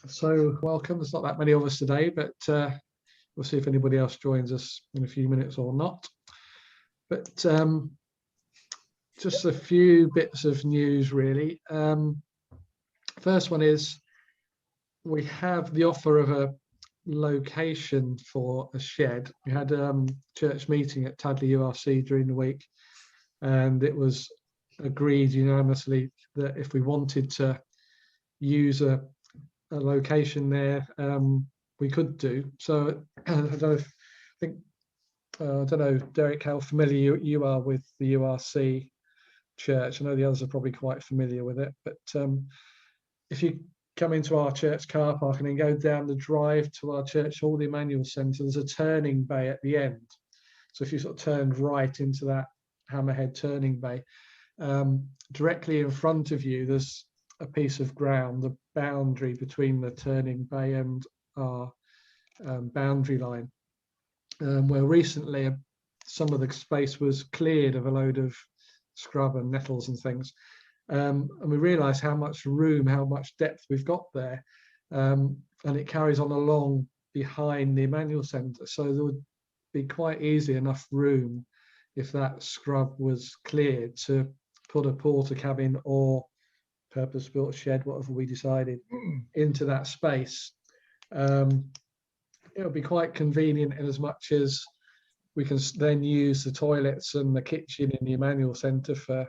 So welcome. There's not that many of us today, but we'll see if anybody else joins us in a few minutes or not. But just a few bits of news, really. First one is we have the offer of a location for a shed. We had a church meeting at Tadley URC during the week, and it was agreed unanimously that if we wanted to use a location there, we could do. So I don't know if, I think I don't know, Derek, how familiar you are with the URC church. I know the others are probably quite familiar with it, but if you come into our church car park and then go down the drive to our church hall, the Emmanuel Centre, there's a turning bay at the end. So if you sort of turned right into that hammerhead turning bay, directly in front of you, there's a piece of ground, the boundary between the turning bay and our boundary line, where recently some of the space was cleared of a load of scrub and nettles and things. And we realised how much room, how much depth we've got there. And it carries on along behind the Emmanuel Centre. So there would be quite easy enough room if that scrub was cleared to put a porter cabin or purpose-built shed, whatever we decided, into that space. It would be quite convenient in as much as we can then use the toilets and the kitchen in the Emmanuel Centre for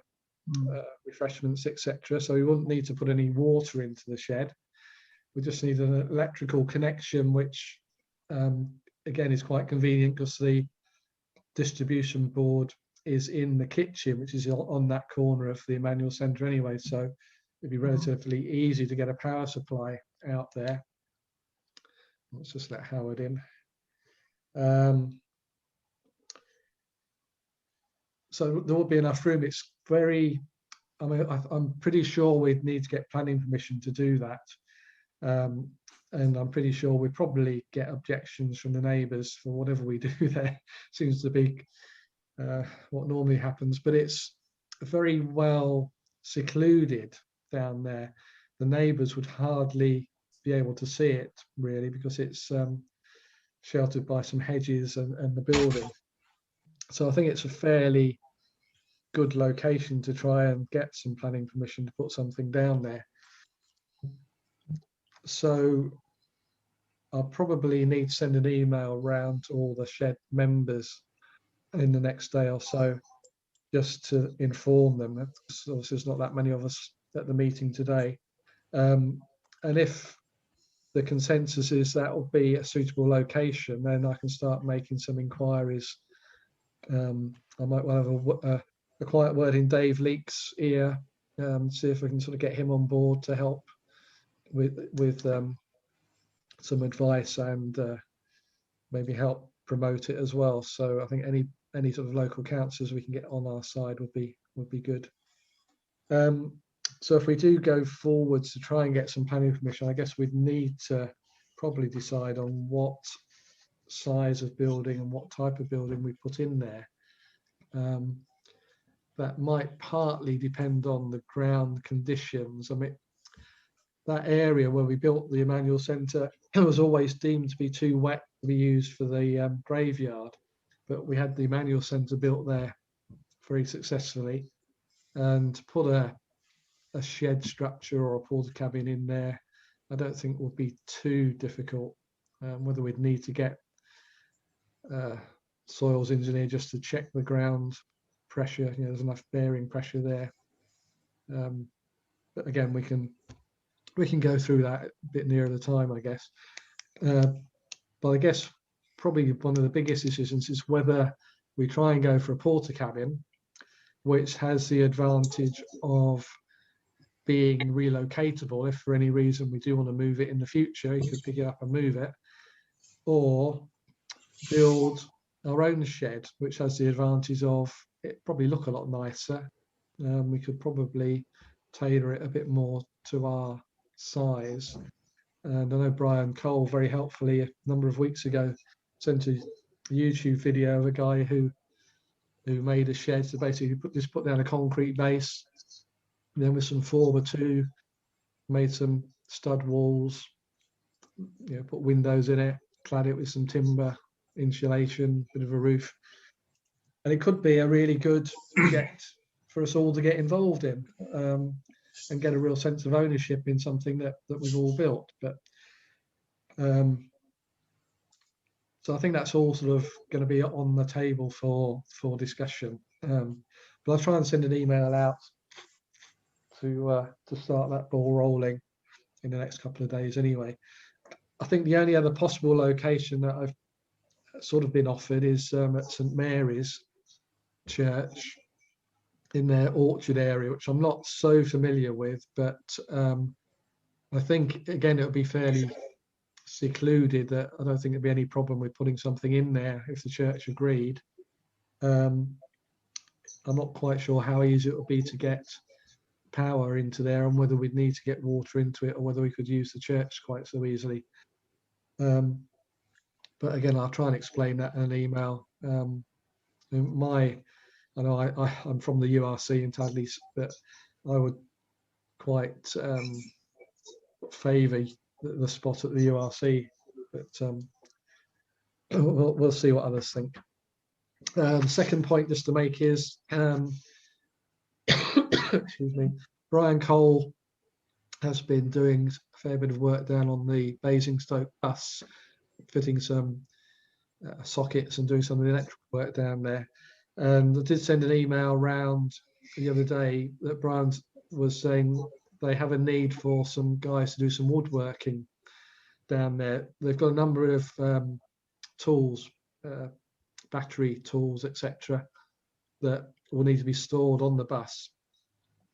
refreshments, etc. So we wouldn't need to put any water into the shed. We just need an electrical connection, which again is quite convenient because the distribution board is in the kitchen, which is on that corner of the Emmanuel Centre anyway. So it'd be relatively easy to get a power supply out there. Let's just let Howard in. So there will be enough room. It's very, I mean, I'm pretty sure we'd need to get planning permission to do that. And I'm pretty sure we probably get objections from the neighbours for whatever we do there. Seems to be what normally happens, but it's very well secluded down there. The neighbours would hardly be able to see it really because it's sheltered by some hedges and the building. So I think it's a fairly good location to try and get some planning permission to put something down there. So I'll probably need to send an email around to all the shed members in the next day or so, just to inform them. Obviously, there's not that many of us at the meeting today. And if the consensus is that will be a suitable location, then I can start making some inquiries. I might well have a quiet word in Dave Leake's ear, see if we can sort of get him on board to help with some advice and maybe help promote it as well. So I think any sort of local councillors we can get on our side would be good. So if we do go forwards to try and get some planning permission, I guess we'd need to probably decide on what size of building and what type of building we put in there. That might partly depend on the ground conditions. I mean, that area where we built the Emmanuel Centre was always deemed to be too wet to be used for the graveyard, but we had the Emmanuel Centre built there very successfully, and to put a shed structure or a porter cabin in there, I don't think would be too difficult. Whether we'd need to get soils engineer just to check the ground pressure, there's enough bearing pressure there. But again, we can go through that a bit nearer the time, I guess. But I guess probably one of the biggest decisions is whether we try and go for a porter cabin, which has the advantage of being relocatable. If for any reason we do want to move it in the future, you could pick it up and move it, or build our own shed, which has the advantage of it probably look a lot nicer. We could probably tailor it a bit more to our size. And I know Bryan Cole very helpfully a number of weeks ago sent a YouTube video of a guy who made a shed. So basically put down a concrete base, then with some 4x2, made some stud walls, put windows in it, clad it with some timber insulation, bit of a roof, and it could be a really good project for us all to get involved in, and get a real sense of ownership in something that we've all built. But so I think that's all sort of going to be on the table for discussion. But I'll try and send an email out to start that ball rolling in the next couple of days anyway. I think the only other possible location that I've sort of been offered is at St Mary's Church in their Orchard area, which I'm not so familiar with, but I think again it would be fairly secluded. That I don't think there'd be any problem with putting something in there if the church agreed. I'm not quite sure how easy it would be to get power into there, and whether we'd need to get water into it, or whether we could use the church quite so easily. But again, I'll try and explain that in an email. I know I'm from the URC in Tadley, but I would quite favour the spot at the URC. But we'll see what others think. The second point just to make is, excuse me, Bryan Cole has been doing a fair bit of work down on the Basingstoke bus, fitting some sockets and doing some of the electrical work down there. And I did send an email round the other day that Bryan was saying they have a need for some guys to do some woodworking down there. They've got a number of tools, battery tools, etc., that will need to be stored on the bus.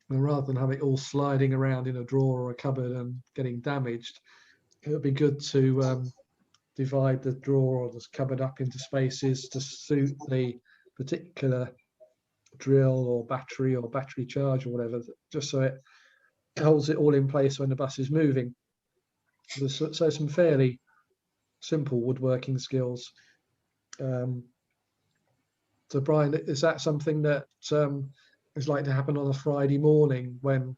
And rather than have it all sliding around in a drawer or a cupboard and getting damaged, it would be good to divide the drawer or the cupboard up into spaces to suit the particular drill or battery charge or whatever, just so it holds it all in place when the bus is moving. So some fairly simple woodworking skills. So Bryan, is that something that is likely to happen on a Friday morning when?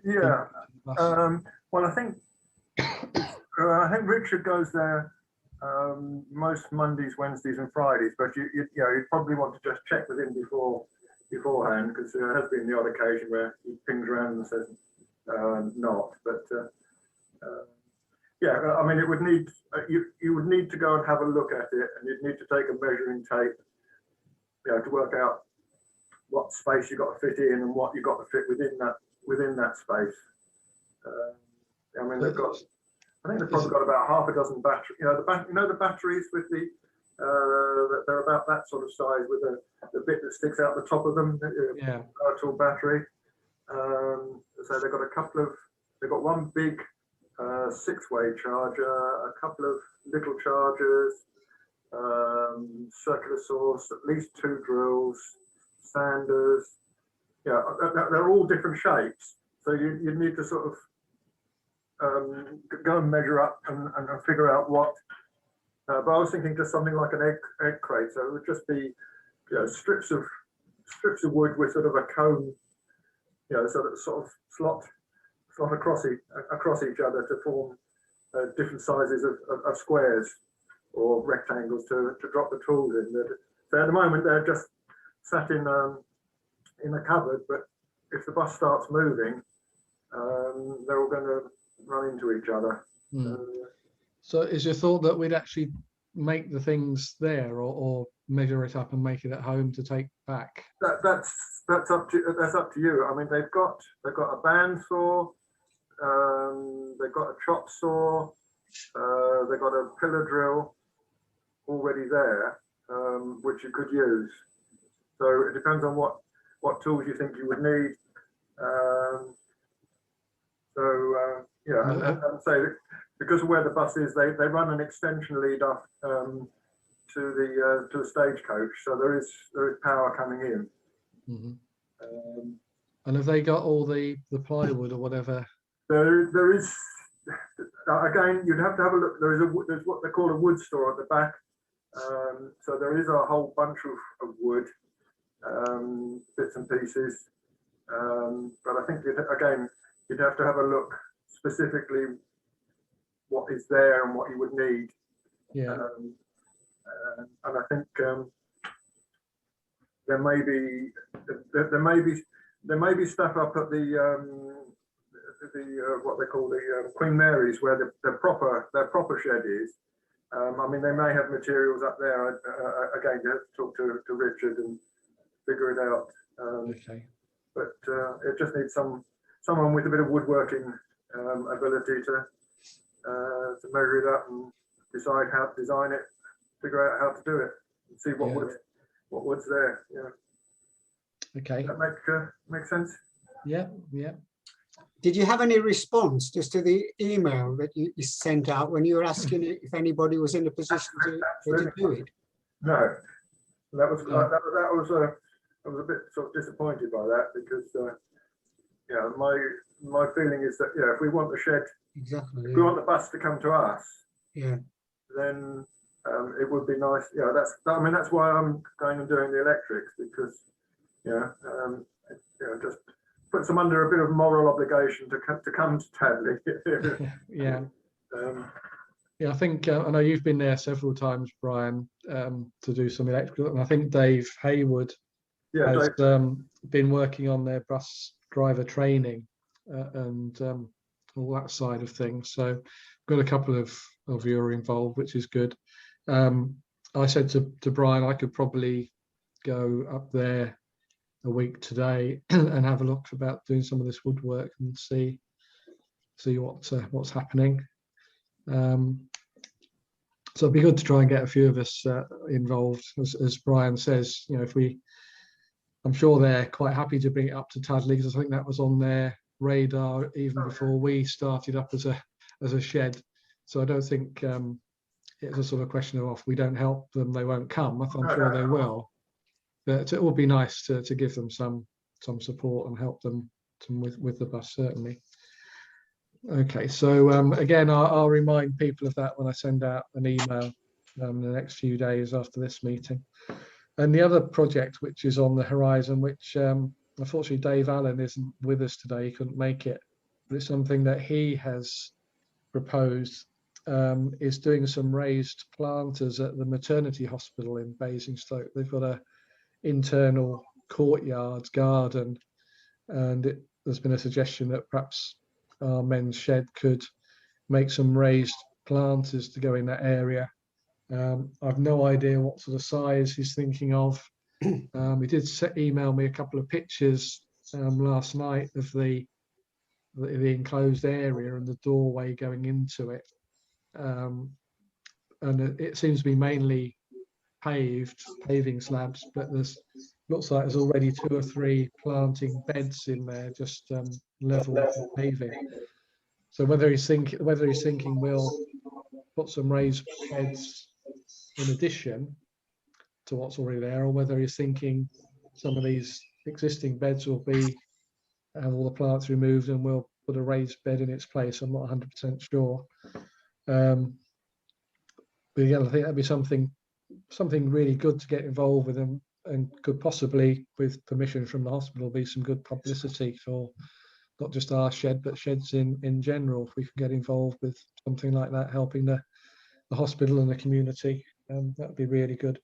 Yeah. Well, I think Richard goes there most Mondays, Wednesdays, and Fridays. But you'd probably want to just check with him beforehand, because there has been the odd occasion where he pings around and says not. But yeah, I mean, it would need you would need to go and have a look at it, and you'd need to take a measuring tape, to work out what space you've got to fit in and what you've got to fit within that space. I mean, I think they've probably got about half a dozen batteries. The batteries with the they're about that sort of size, with the bit that sticks out the top of them. Yeah. Tool battery. So they've got one big 6-way charger, a couple of little chargers, circular saws, at least 2 drills, sanders. Yeah, they're all different shapes. So you need to sort of go and measure up and figure out what. But I was thinking just something like an egg crate. So it would just be, strips of wood with sort of a cone, sort of slot across each other to form different sizes of squares or rectangles to drop the tools in. So at the moment they're just sat in a cupboard, but if the bus starts moving, they're all going to run into each other. So is your thought that we'd actually make the things there, or measure it up and make it at home to take back? That's up to you. I mean, they've got a bandsaw, they've got a chop saw, they've got a pillar drill already there, which you could use. So it depends on what tools you think you would need. And say that because of where the bus is, they run an extension lead up to the stagecoach, so there is power coming in. Mm-hmm. And have they got all the plywood or whatever? There is, again, you'd have to have a look. There's what they call a wood store at the back. So there is a whole bunch of wood, bits and pieces. But I think you'd have to have a look specifically what is there and what you would need. Yeah. And I think there may be stuff up at the what they call the Queen Mary's, where their proper shed is. I mean, they may have materials up there. Again, you have to talk to Richard and figure it out. Okay. But it just needs someone with a bit of woodworking ability to measure it up and decide how to design it, figure out how to do it, and see what wood's there. Yeah. Okay. Does that make sense? Yeah. Yeah. Did you have any response just to the email that you sent out when you were asking if anybody was in a position to do it? No, that was I was a bit sort of disappointed by that, because my feeling is that if we want the shed, Exactly. if we want the bus to come to us, Yeah. then it would be nice. That's why I'm going and doing the electrics, because just puts them under a bit of moral obligation to come to Tadley. Yeah. Yeah, I think I know you've been there several times, Brian, to do some electrical, and I think Dave Haywood has been working on their bus driver training and all that side of things. So got a couple of you are involved, which is good. I said to Brian I could probably go up there a week today and have a look about doing some of this woodwork and see what's happening. So it'd be good to try and get a few of us involved, as Brian says. I'm sure they're quite happy to bring it up to Tadley, because I think that was on their radar even before we started up as a shed. So I don't think it's a sort of question of, if we don't help them, they won't come. I'm sure they will. But it would be nice to give them some support and help them with the bus, certainly. Okay, so again, I'll remind people of that when I send out an email in the next few days after this meeting. And the other project which is on the horizon, which unfortunately Dave Allen isn't with us today, he couldn't make it, but it's something that he has proposed, is doing some raised planters at the maternity hospital in Basingstoke. They've got a internal courtyard garden, and there's been a suggestion that perhaps our men's shed could make some raised planters to go in that area. I've no idea what sort of size he's thinking of. He did email me a couple of pictures last night of the enclosed area and the doorway going into it, and it seems to be mainly paving slabs, but looks like there's already 2 or 3 planting beds in there, just level with the paving. So whether he's thinking we'll put some raised beds in addition to what's already there, or whether he's thinking some of these existing beds will have all the plants removed and we'll put a raised bed in its place. I'm not 100% sure. But again, I think that'd be something really good to get involved with, and could possibly, with permission from the hospital, be some good publicity for not just our shed, but sheds in general. If we could get involved with something like that, helping the hospital and the community, that would be really good.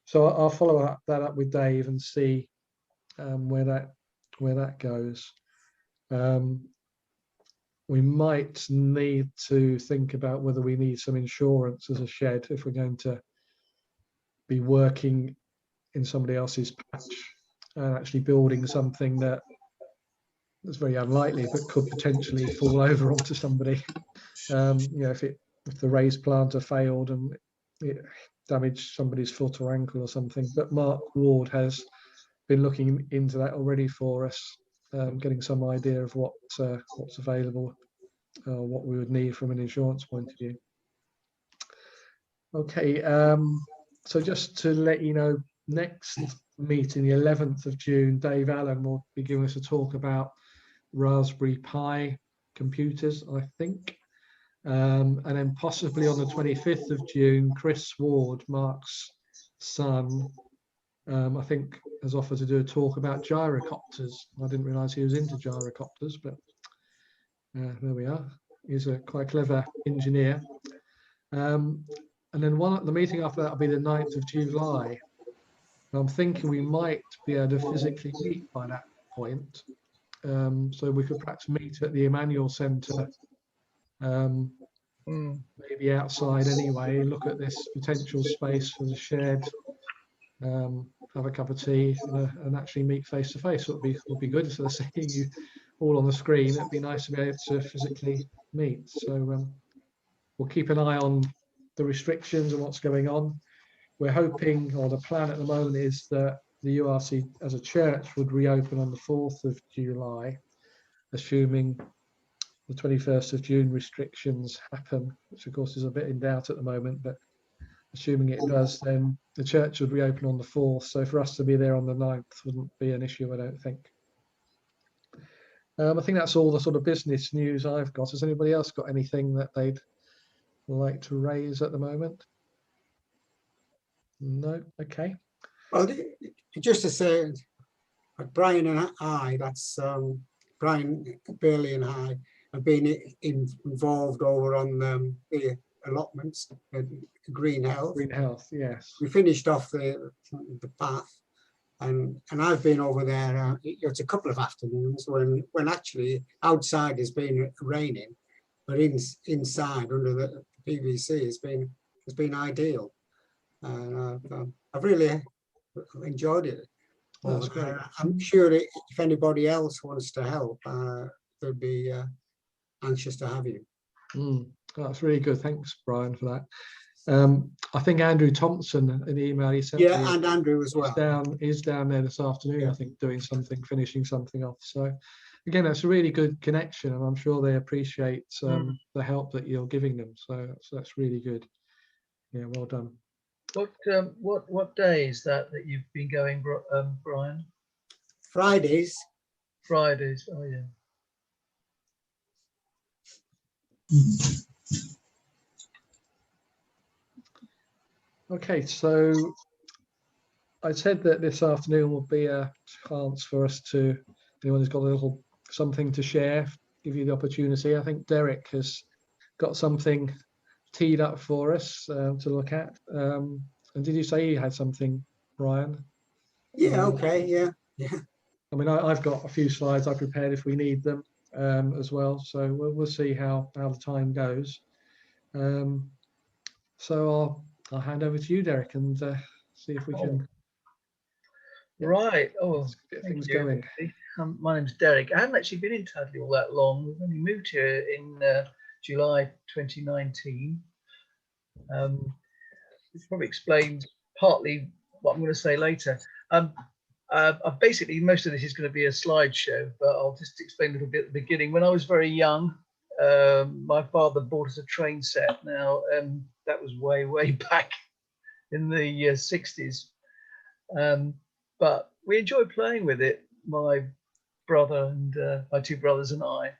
So I'll follow that up with Dave and see where that goes. We might need to think about whether we need some insurance as a shed if we're going to be working in somebody else's patch and actually building something that's very unlikely but could potentially fall over onto somebody. If the raised planter failed and it damaged somebody's foot or ankle or something. But Mark Ward has been looking into that already for us, getting some idea of what's available, what we would need from an insurance point of view. Okay, so just to let you know, next meeting, the 11th of June, Dave Allen will be giving us a talk about Raspberry Pi computers, I think. And then possibly on the 25th of June, Chris Ward, Mark's son, I think has offered to do a talk about gyrocopters. I didn't realise he was into gyrocopters, but there we are. He's a quite clever engineer. And then the meeting after that will be the 9th of July. I'm thinking we might be able to physically meet by that point. So we could perhaps meet at the Emmanuel Centre, maybe outside anyway, look at this potential space for the shed, have a cup of tea and actually meet face to face. It would be good instead of seeing you all on the screen. It'd be nice to be able to physically meet. So we'll keep an eye on the restrictions and what's going on. We're hoping, or the plan at the moment is that the URC as a church would reopen on the 4th of July, assuming the 21st of June restrictions happen, which of course is a bit in doubt at the moment, but assuming it does, then the church would reopen on the 4th. So for us to be there on the 9th wouldn't be an issue, I don't think. I think that's all the sort of business news I've got. Has anybody else got anything that they'd like to raise at the moment? No? Okay. Well, just to say, Bryan and I, that's Bryan, Burley and I, have been involved over on the allotments, Green Health. Green Health, yes. We finished off the path, and I've been over there. It's a couple of afternoons when actually outside has been raining, but inside under the PVC has been ideal. I've really enjoyed it. That's great. I'm sure if anybody else wants to help, they'd be anxious to have you. That's really good. Thanks, Bryan, for that. I think Andrew Thompson, in the email he sent, and Andrew as well, is down there this afternoon. I think doing something, finishing something off. So again, that's a really good connection, and I'm sure they appreciate the help that you're giving them. So that's really good. Yeah, well done. What day is that you've been going, Bryan? Fridays. Fridays. Oh yeah. Okay, so I said that this afternoon will be a chance for us to, anyone who's got a little something to share, give you the opportunity. I think Derek has got something teed up for us to look at. And did you say you had something, Bryan? Yeah, okay, yeah. I mean, I've got a few slides I prepared if we need them as well. So we'll see how the time goes. So I'll hand over to you, Derek, and see if we can. Right. Oh, get things going. My name's Derek. I haven't actually been in Tadley all that long. We've only moved here in July 2019. This probably explains partly what I'm going to say later. Basically, most of this is going to be a slideshow, but I'll just explain a little bit at the beginning. When I was very young, my father bought us a train set. Now, that was way back in the 60s. But we enjoyed playing with it, my brother and my two brothers and I.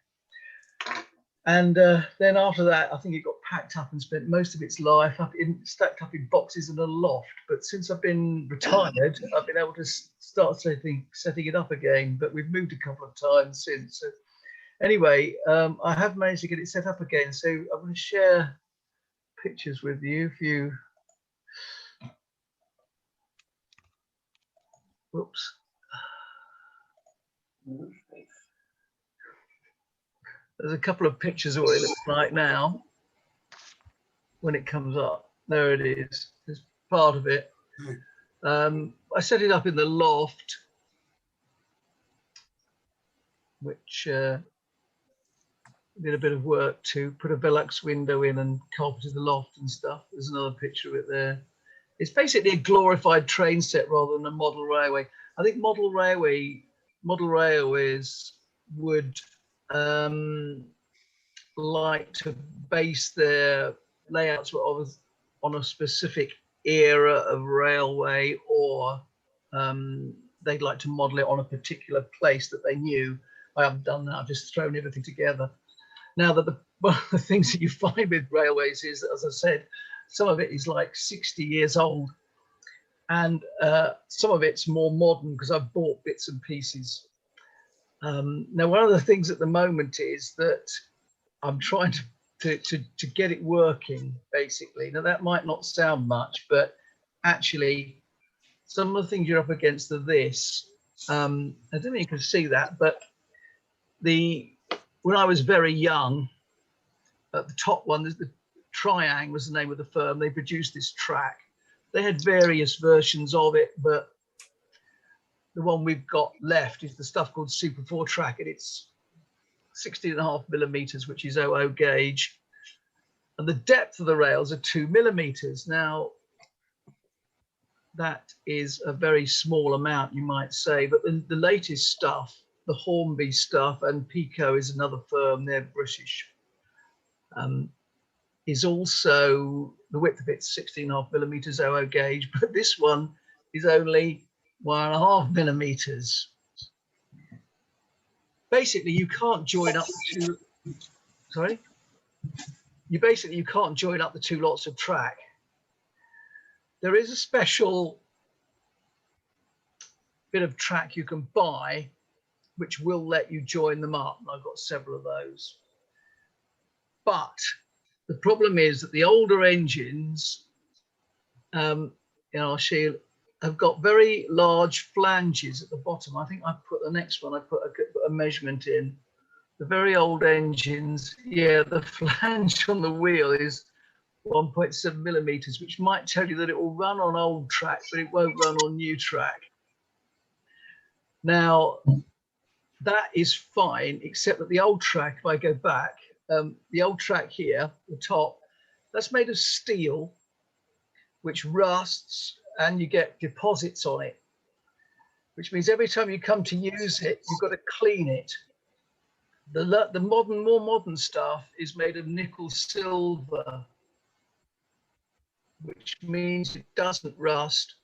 And then after that, I think it got packed up and spent most of its life stacked up in boxes in a loft. But since I've been retired, I've been able to start setting it up again. But we've moved a couple of times since. So anyway, I have managed to get it set up again. So I'm going to share pictures with you. If you, whoops. There's a couple of pictures of what it looks like now when it comes up. There it is. There's part of it. I set it up in the loft, which did a bit of work to put a Velux window in and carpeted the loft and stuff. There's another picture of it there. It's basically a glorified train set rather than a model railway. I think model railways would like to base their layouts on a specific era of railway, or they'd like to model it on a particular place that they knew. I haven't done that. I've just thrown everything together. Now that one of the things that you find with railways is, as I said, some of it is like 60 years old, and some of it's more modern because I've bought bits and pieces. Now, one of the things at the moment is that I'm trying to get it working, basically. Now, that might not sound much, but actually, some of the things you're up against are this. I don't think you can see that, but when I was very young, at the top one, the Triang was the name of the firm. They produced this track. They had various versions of it, but the one we've got left is the stuff called Super 4 track, and it's 16.5 millimeters, which is 00 gauge. And the depth of the rails are 2 millimeters. Now, that is a very small amount, you might say, but the latest stuff, the Hornby stuff, and Pico is another firm, they're British, is also, the width of it's 16.5 millimeters 00 gauge, but this one is only 1.5 millimeters. Basically, you can't join up the two, sorry? You can't join up the two lots of track. There is a special bit of track you can buy, which will let you join them up. And I've got several of those. But the problem is that the older engines, I'll show you, have got very large flanges at the bottom. I think I put the next one, I put a measurement in. The very old engines, yeah, the flange on the wheel is 1.7 millimeters, which might tell you that it will run on old track, but it won't run on new track. Now, that is fine, except that the old track, if I go back, the old track here, the top, that's made of steel, which rusts, and you get deposits on it, which means every time you come to use it, you've got to clean it. The more modern stuff is made of nickel silver, which means it doesn't rust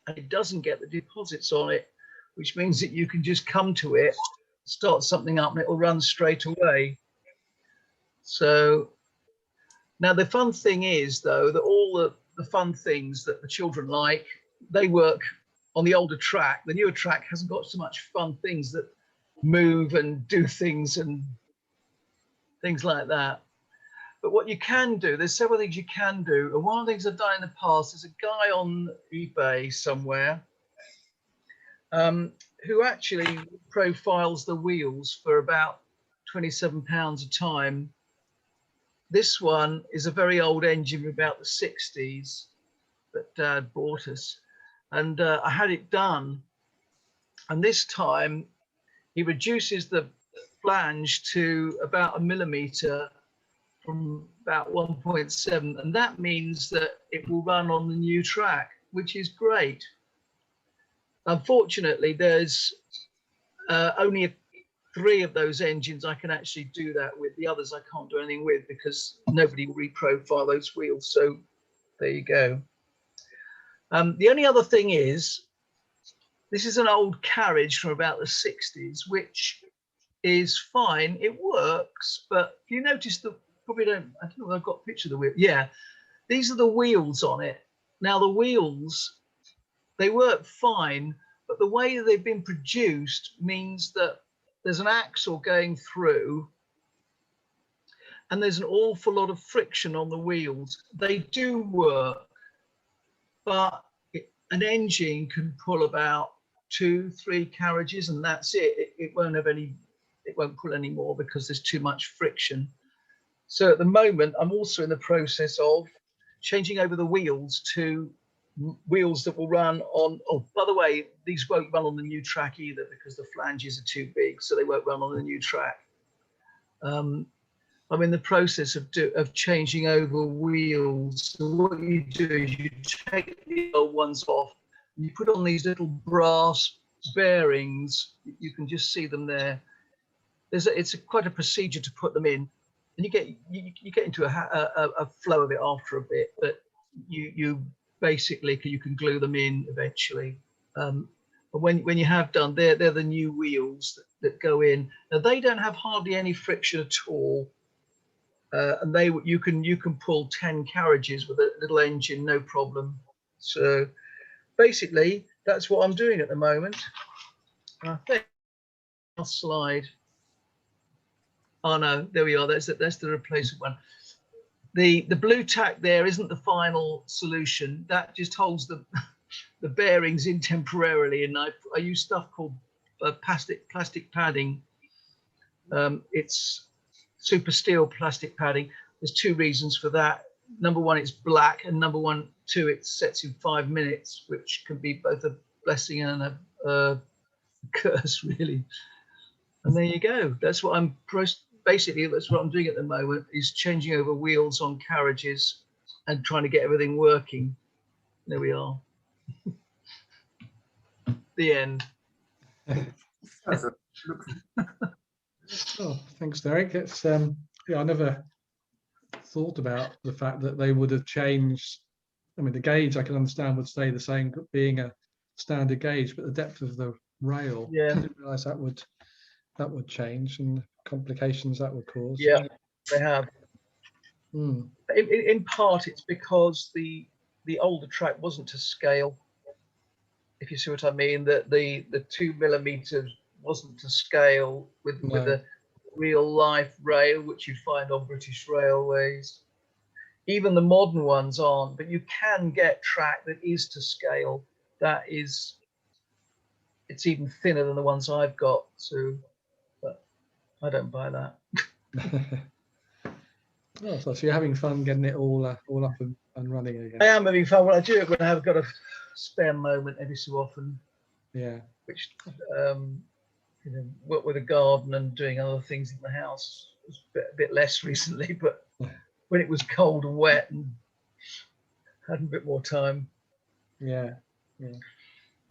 and it doesn't get the deposits on it, which means that you can just come to it, start something up, and it will run straight away. So now the fun thing is, though, that all the fun things that the children like, they work on the older track. The newer track hasn't got so much fun things that move and do things and things like that. But what you can do, there's several things you can do. And one of the things I've done in the past is a guy on eBay somewhere who actually profiles the wheels for about £27 a time. This one is a very old engine from about the 60s that Dad bought us. And I had it done. And this time he reduces the flange to about 1 millimeter from about 1.7. And that means that it will run on the new track, which is great. Unfortunately, there's only 3 of those engines I can actually do that with. The others I can't do anything with because nobody will reprofile those wheels. So there you go. The only other thing is, this is an old carriage from about the 60s, which is fine. It works, but if you notice the, probably don't, I don't know if I've got a picture of the wheel. Yeah, these are the wheels on it. Now the wheels, they work fine, but the way they've been produced means that there's an axle going through and there's an awful lot of friction on the wheels. They do work, but an engine can pull about 2-3 carriages and that's it. It won't have any, it won't pull any more because there's too much friction. So at the moment, I'm also in the process of changing over the wheels to wheels that will run on, oh, by the way, these won't run on the new track either because the flanges are too big, so they won't run on the new track. I'm in the process of changing over wheels. So what you do is you take the old ones off, and you put on these little brass bearings. You can just see them there. It's quite a procedure to put them in, and you get into a flow of it after a bit. But you basically you can glue them in eventually. But when you have done, they're the new wheels that go in. Now they don't have hardly any friction at all. And you can pull 10 carriages with a little engine, no problem. So basically, that's what I'm doing at the moment. I think I'll slide. Oh no, there we are. That's the replacement one. The blue tack there isn't the final solution. That just holds the the bearings in temporarily, and I use stuff called plastic padding. It's super steel plastic padding. There's two reasons for that. Number one, it's black, and number two, it sets in 5 minutes, which can be both a blessing and a curse, really. And there you go. That's what I'm basically. That's what I'm doing at the moment, is changing over wheels on carriages and trying to get everything working. There we are. The end. Oh, thanks, Derek. It's yeah, I never thought about the fact that they would have changed. I mean, the gauge I can understand would stay the same, being a standard gauge, but the depth of the rail, Yeah. I didn't realise that would change, and complications that would cause. Yeah, they have. Mm. In part, it's because the older track wasn't to scale. If you see what I mean, that the 2 millimeters wasn't to scale with a real life rail, which you find on British railways. Even the modern ones aren't, but you can get track that is to scale. That is, it's even thinner than the ones I've got. So, but I don't buy that. Oh, so you're having fun getting it all up and running again. I am having fun. Well, I do it when I've got a spare moment every so often. Yeah. Which, you know, work with a garden and doing other things in the house. It was a bit less recently, but when it was cold and wet and had a bit more time. Yeah. Yeah.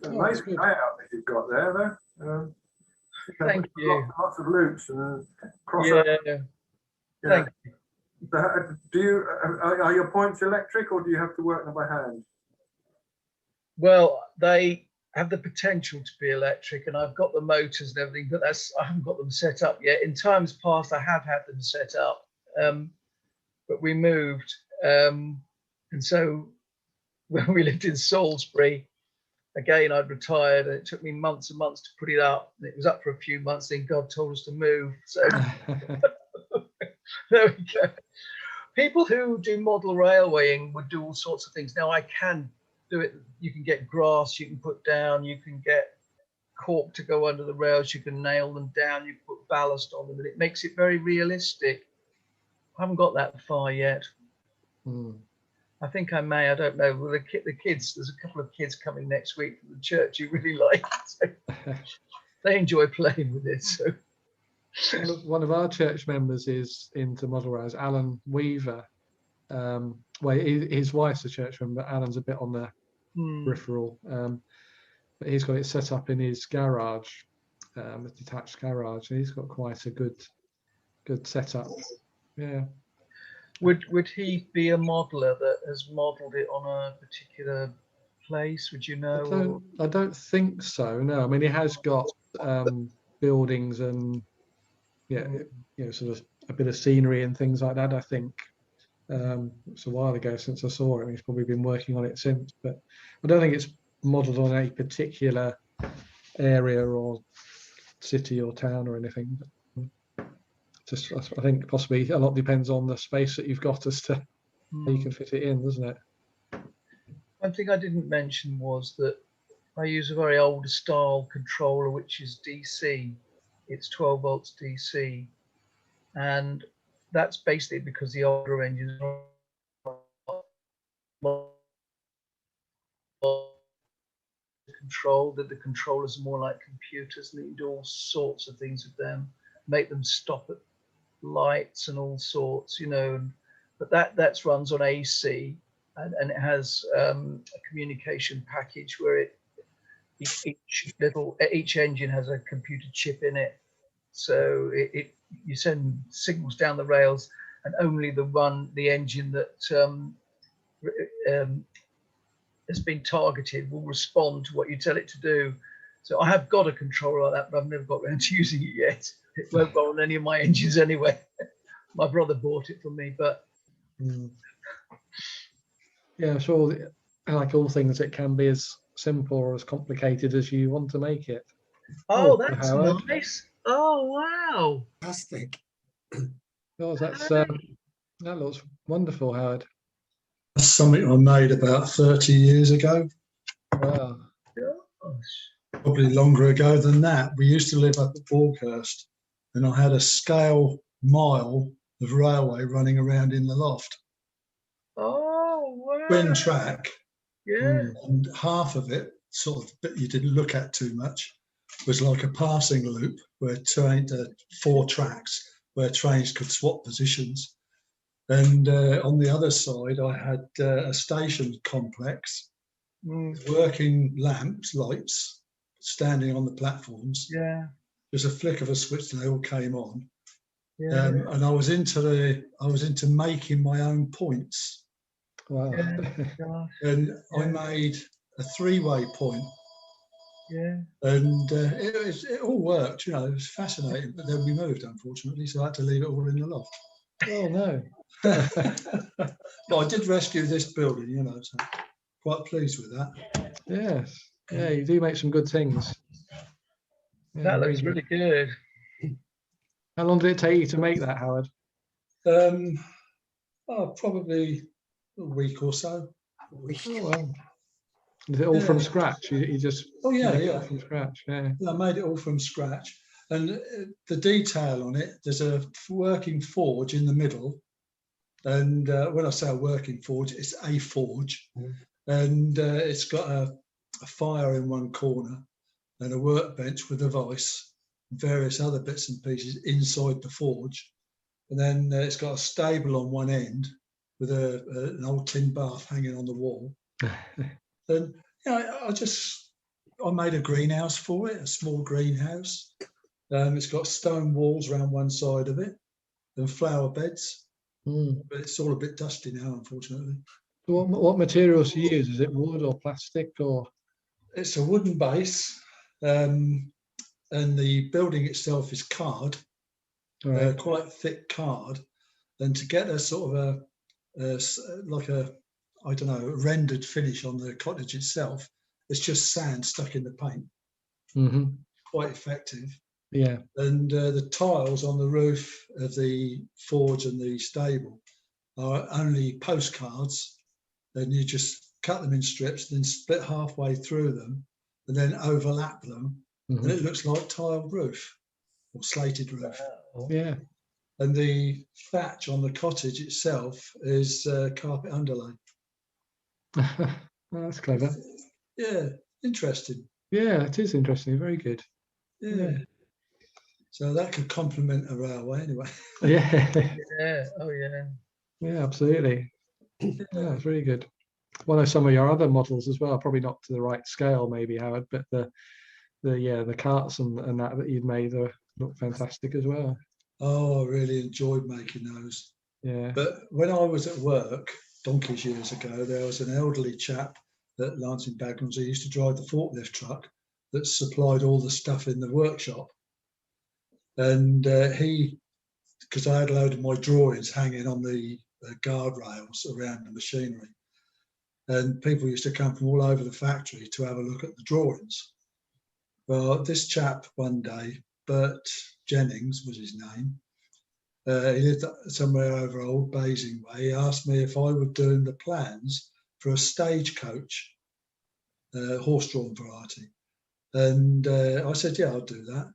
Amazing layout that you've got there, though. Thank you. Lots of loops and cross. Yeah. Thank you. Do you are your points electric, or do you have to work them by hand? Well, they have the potential to be electric, and I've got the motors and everything, but I haven't got them set up yet. In times past, I have had them set up, but we moved, and so when we lived in Salisbury, again, I'd retired, and it took me months and months to put it up. And it was up for a few months, then God told us to move. So there we go. People who do model railwaying would do all sorts of things. Now I can do it. You can get grass you can put down. You can get cork to go under the rails. You can nail them down. You can put ballast on them, and it makes it very realistic. I haven't got that far yet. I think I may. I don't know. Well, the kids. There's a couple of kids coming next week from the church who really like it. So they enjoy playing with it. So. One of our church members is into model rails, Alan Weaver. Well, his wife's a church member. Alan's a bit on the peripheral, but he's got it set up in his garage, a detached garage, and he's got quite a good setup. Yeah. Would he be a modeler that has modelled it on a particular place? Would you know? I don't think so. No, I mean he has got buildings and sort of a bit of scenery and things like that. I think it's a while ago since I saw it. He's probably been working on it since, but I don't think it's modelled on a particular area or city or town or anything. Just I think possibly a lot depends on the space that you've got as to how you can fit it in, doesn't it? One thing I didn't mention was that I use a very old style controller, which is DC. It's 12 volts DC, and that's basically because the older engines are controlled, that the controllers are more like computers, and you do all sorts of things with them, make them stop at lights and all sorts, you know. But that runs on AC, and it has a communication package where each engine has a computer chip in it, so you send signals down the rails, and only the engine that has been targeted will respond to what you tell it to do. So I have got a controller like that, but I've never got around to using it yet. It won't go on any of my engines anyway. My brother bought it for me, but yeah, sure. Like all things, it can be as simple or as complicated as you want to make it. Oh, that's nice. Oh, wow. Fantastic. Oh, that looks wonderful, Howard. That's something I made about 30 years ago, Wow. Gosh. probably longer ago than that. We used to live up at Borkhurst, and I had a scale mile of railway running around in the loft. Oh, wow. Twin track, Yeah. and half of it, sort of bit you didn't look at too much, was like a passing loop where 4 tracks where trains could swap positions. And on the other side, I had a station complex, working lamps, lights, standing on the platforms. Yeah. There's a flick of a switch, and they all came on. Yeah. And I was into making my own points. Wow. Yeah. Gosh. And I Yeah. made a 3-way point, Yeah. and it all worked. You know, it was fascinating. But then we moved, unfortunately, so I had to leave it all in the loft. Oh no. But I did rescue this building, you know, so quite pleased with that. Yes. Yeah, you do make some good things. Yeah, That very looks good. really good. How long did it take you to make that, Howard? Probably a week or so. Oh, well. Is it all from Yeah. scratch? You just Oh yeah, make it all yeah. from scratch. Yeah. I made it all from scratch, and the detail on it. There's a working forge in the middle, and when I say a working forge, it's a forge, and it's got a fire in one corner, and a workbench with a vice, various other bits and pieces inside the forge, and then it's got a stable on one end with an old tin bath hanging on the wall. And I made a greenhouse for it, a small greenhouse. It's got stone walls around one side of it and flower beds, but it's all a bit dusty now, unfortunately. What materials do you use? Is it wood or plastic or? It's a wooden base, and the building itself is card, Right. quite thick card. And to get a sort of I don't know, rendered finish on the cottage itself, it's just sand stuck in the paint. Mm-hmm. Quite effective. Yeah. And the tiles on the roof of the forge and the stable are only postcards, and you just cut them in strips, then split halfway through them, and then overlap them, and it looks like tiled roof or slated roof. Wow. Yeah. And the thatch on the cottage itself is carpet underlay. Well, that's clever. Yeah, interesting. Yeah, it is interesting. Very good. Yeah. So that could complement a railway anyway. Yeah. Yeah. Oh, yeah. Yeah, absolutely. Yeah, it's really good. One of some of your other models as well, probably not to the right scale, maybe, Howard, but the carts and that you'd made look fantastic as well. Oh, I really enjoyed making those. Yeah. But when I was at work, donkeys years ago, there was an elderly chap at Lancing Bagnalls who used to drive the forklift truck that supplied all the stuff in the workshop. And because I had a load of my drawings hanging on the guardrails around the machinery, and people used to come from all over the factory to have a look at the drawings. Well, this chap one day, Bert Jennings was his name, he lived somewhere over Old Basing Way. He asked me if I would do the plans for a stagecoach, horse-drawn variety. And I said, yeah, I'll do that.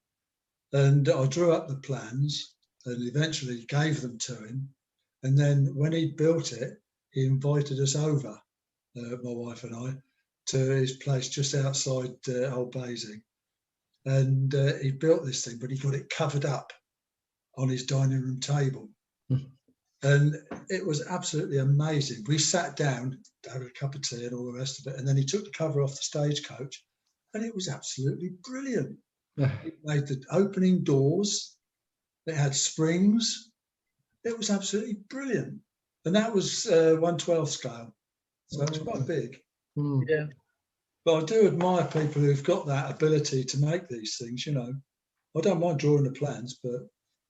And I drew up the plans and eventually gave them to him. And then when he built it, he invited us over, my wife and I, to his place just outside Old Basing. And he built this thing, but he got it covered up on his dining room table. And it was absolutely amazing. We sat down, had a cup of tea and all the rest of it. And then he took the cover off the stagecoach, and it was absolutely brilliant. It made the opening doors. It had springs. It was absolutely brilliant. And that was 1/12 scale. So it's quite big. Yeah. But I do admire people who've got that ability to make these things, you know. I don't mind drawing the plans, but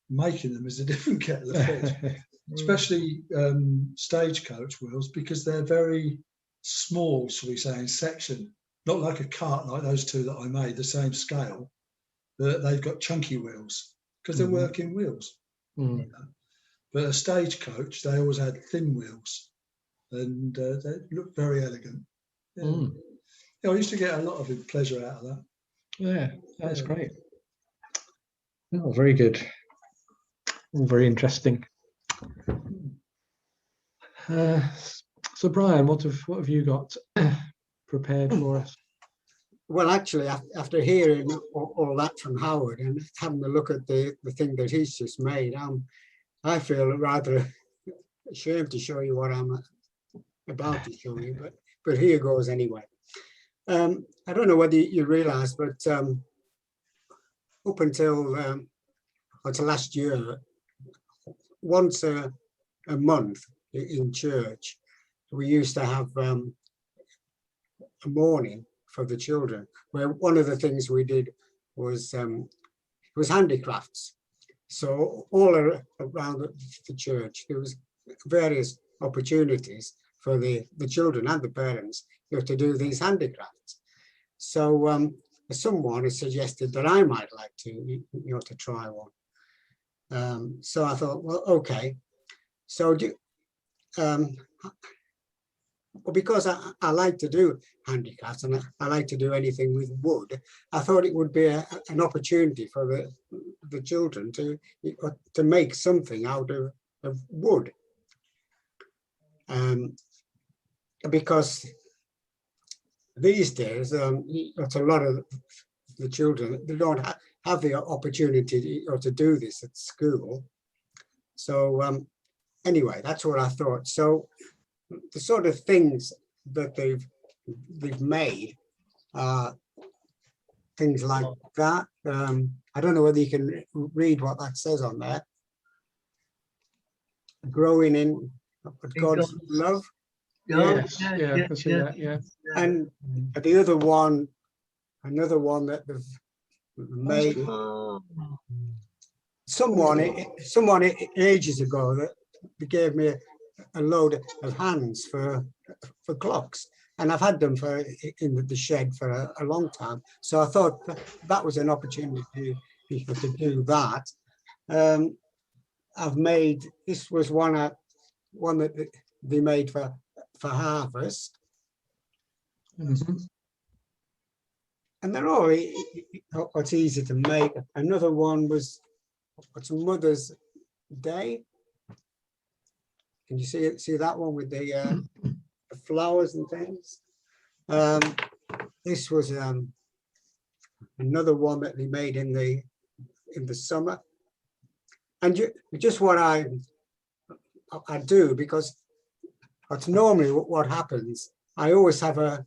making them is a different kettle of fish. Especially stagecoach wheels, because they're very small, shall we say, in section. Not like a cart like those two that I made, the same scale, but they've got chunky wheels because they're working wheels. Mm. But a stagecoach, they always had thin wheels, and they looked very elegant. Yeah. Mm. Yeah, I used to get a lot of pleasure out of that. Yeah, that's Yeah. great. Oh, very good. All very interesting. So Brian, what have you got prepared for us? Well, actually, after hearing all that from Howard and having a look at the thing that he's just made, I feel rather ashamed to show you what I'm about to show you, but here goes anyway. I don't know whether you realize, but up until last year, once a month in church, we used to have a morning for the children, where one of the things we did was handicrafts. So all around the church, there was various opportunities for the children and the parents, to do these handicrafts. So someone has suggested that I might like to, to try one. So I thought, well, okay. So well, because I like to do handicrafts and I like to do anything with wood, I thought it would be an opportunity for the children to make something out of wood. Because these days, it's a lot of the children, they don't have the opportunity to do this at school. So anyway, that's what I thought. So the sort of things that they've made are things like that. I don't know whether you can read what that says on there. Growing in God's love. Yes, yeah, I can see that, yeah. And the other one, another one that they've made. Someone ages ago that gave me a load of hands for clocks, and I've had them in the shed for a long time. So I thought that was an opportunity to do that. I've made, this was one that they made for harvest. Mm-hmm. And they're all what's easy to make. Another one was what's Mother's Day. Can you see that one with the flowers and things? This was another one that they made in the summer. And just what I do, because that's normally what happens. I always have a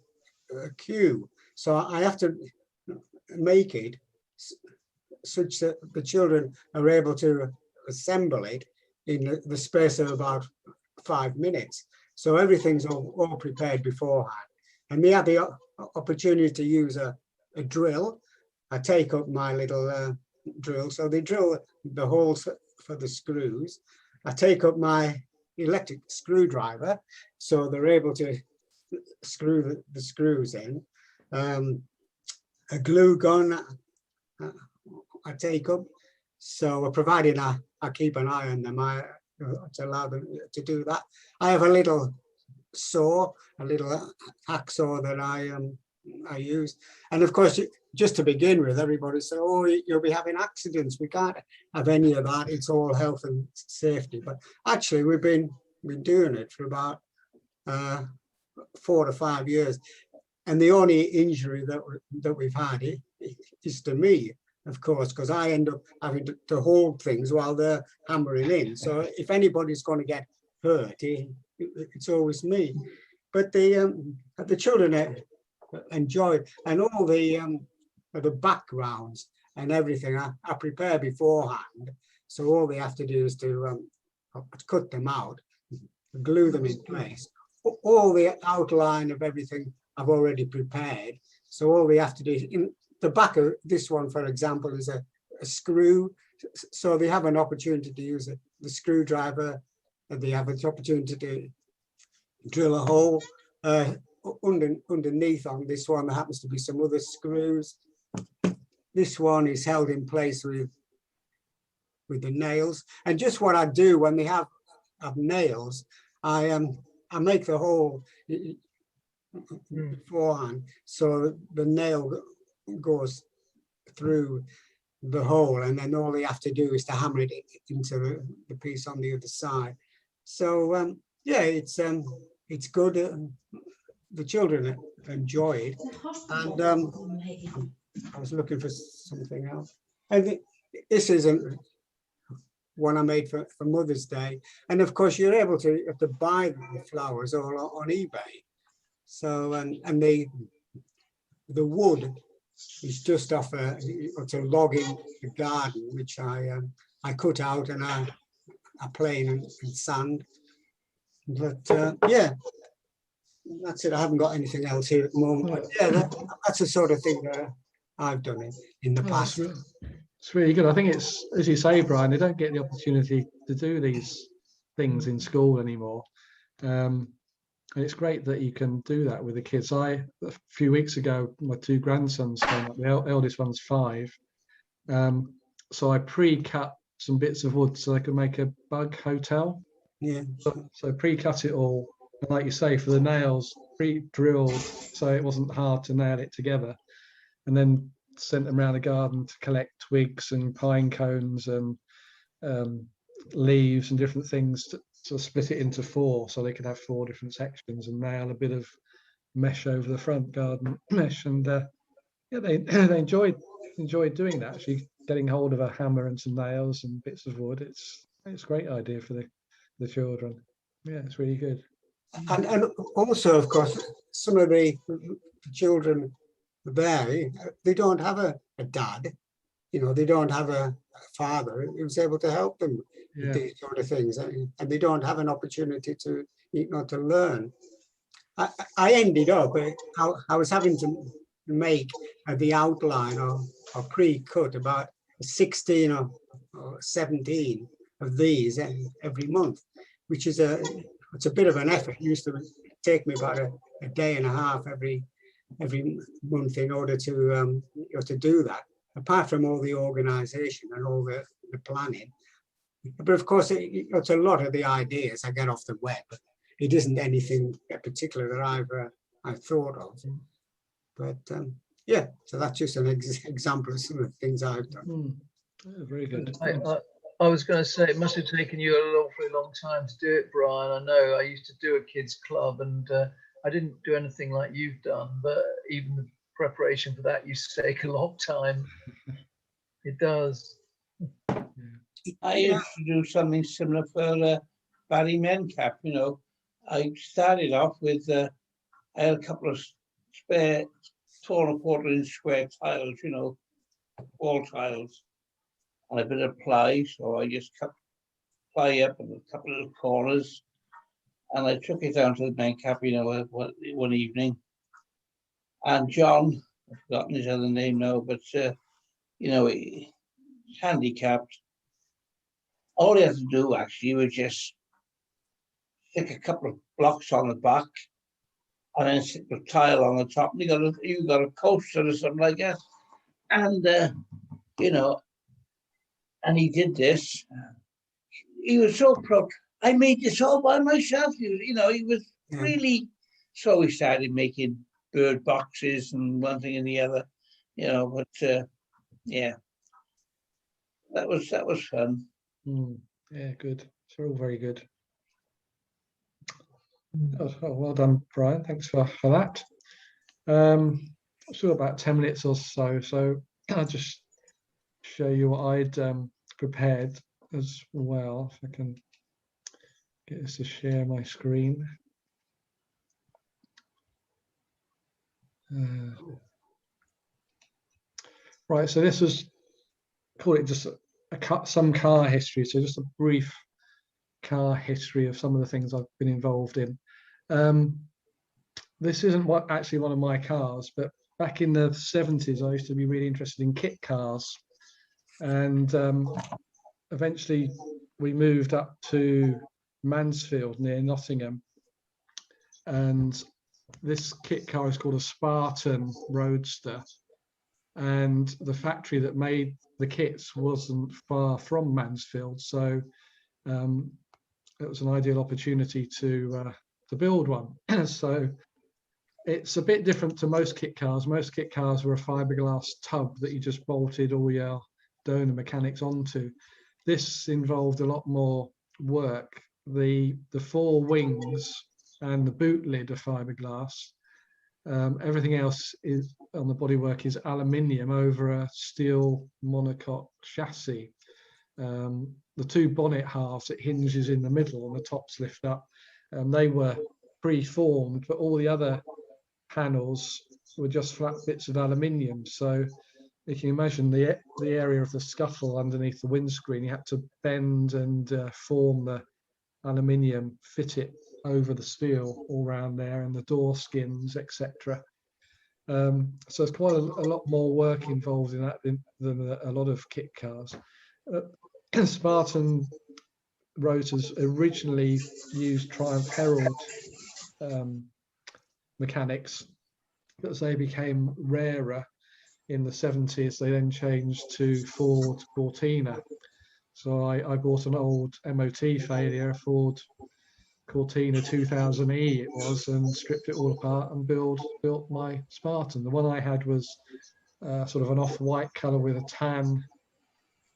queue, so I have to make it such that the children are able to assemble it in the space of about 5 minutes. So everything's all prepared beforehand. And they have the opportunity to use a drill. I take up my little drill. So they drill the holes for the screws. I take up my electric screwdriver, so they're able to screw the screws in. A glue gun I take up. So provided I keep an eye on them, to allow them to do that. I have a little saw, a little hacksaw that I use. And of course, just to begin with, everybody said, oh, you'll be having accidents. We can't have any of that. It's all health and safety. But actually, we've been doing it for about 4 to 5 years. And the only injury that we've had is to me, of course, because I end up having to hold things while they're hammering in. So if anybody's going to get hurt, it's always me. But the children enjoy it, and all the backgrounds and everything I prepare beforehand. So all they have to do is to cut them out, glue them in place. All the outline of everything I've already prepared. So all they have to do is, in the back of this one, for example, is a screw. So they have an opportunity to use the screwdriver, and they have an opportunity to drill a hole. Underneath on this one, there happens to be some other screws. This one is held in place with with the nails. And just what I do when they have nails, I make the hole beforehand, so the nail goes through the hole, and then all they have to do is to hammer it into the piece on the other side. So yeah, it's good. The children enjoy it, and I was looking for something else. I think this is one I made for Mother's Day, and of course you're able to buy the flowers all on eBay. So and the wood is just off it's a log in the garden, which I cut out and I plane and sand. But yeah, that's it. I haven't got anything else here at the moment. But yeah, that's the sort of thing that I've done in the past. It's really good. I think it's, as you say, Brian, they don't get the opportunity to do these things in school anymore. And it's great that you can do that with the kids. A few weeks ago, my two grandsons came up. The eldest one's 5. So I pre-cut some bits of wood so they could make a bug hotel. Yeah. So pre-cut it all. And like you say, for the nails, pre-drilled so it wasn't hard to nail it together. And then sent them around the garden to collect twigs and pine cones and leaves and different things to split it into 4 so they could have 4 different sections and nail a bit of mesh over the front, garden mesh. And yeah, they enjoyed doing that, actually getting hold of a hammer and some nails and bits of wood. It's a great idea for the children. Yeah, it's really good. And also, of course, some of the children there, they don't have a dad, they don't have a father who's able to help them with these sort of things, and they don't have an opportunity to learn. I ended up, I was having to make the outline or pre-cut about 16 or 17 of these every month, which is it's a bit of an effort. It used to take me about a day and a half every month in order to do that, apart from all the organization and all the planning. But of course, it's a lot of the ideas I get off the web. It isn't anything particular that I've thought of. But yeah, so that's just an example of some of the things I've done. Oh, very good. I was going to say, it must have taken you an awfully long time to do it, Brian. I know I used to do a kids club, and I didn't do anything like you've done, but even the preparation for that used to take a long time. It does. I used to do something similar for Barry Mencap. I started off with I had a couple of spare 4¼ inch square tiles, wall tiles, and a bit of ply. So I just cut ply up in a couple of corners, and I took it down to the Mencap, one evening. And John, I've forgotten his other name now, but he's handicapped. All he had to do actually was just stick a couple of blocks on the back and then stick the tile on the top, and you got a coaster or something like that. And and he did this. He was so proud. I made this all by myself. He was really. So he started making bird boxes and one thing and the other, But yeah, that was fun. Yeah, good. It's all very good. Oh, well done, Brian. Thanks for that. Still about 10 minutes or so I'll just show you what I'd prepared as well. If I can get this to share my screen. Right, so this was, call it just some car history. So just a brief car history of some of the things I've been involved in. This isn't actually one of my cars, but back in the 70s, I used to be really interested in kit cars. And eventually we moved up to Mansfield near Nottingham. And this kit car is called a Spartan Roadster. and the factory that made the kits wasn't far from Mansfield, so it was an ideal opportunity to build one. So it's a bit different to most kit cars. Most kit cars were a fiberglass tub that you just bolted all your donor mechanics onto. This involved a lot more work. The four wings and the boot lid are fiberglass. Everything else is on the bodywork is aluminium over a steel monocoque chassis. The two bonnet halves, it hinges in the middle and the tops lift up. They were pre-formed, but all the other panels were just flat bits of aluminium. So you can imagine the area of the scuttle underneath the windscreen. You had to bend and form the aluminium, fit it over the steel all around there, and the door skins, etc. So it's quite a lot more work involved in that than a lot of kit cars. Spartan rotors originally used Triumph Herald mechanics, but as they became rarer in the 70s, they then changed to Ford Cortina. So I bought an old MOT failure, Ford Cortina 2000E it was, and stripped it all apart and built my Spartan. The one I had was sort of an off-white colour with a tan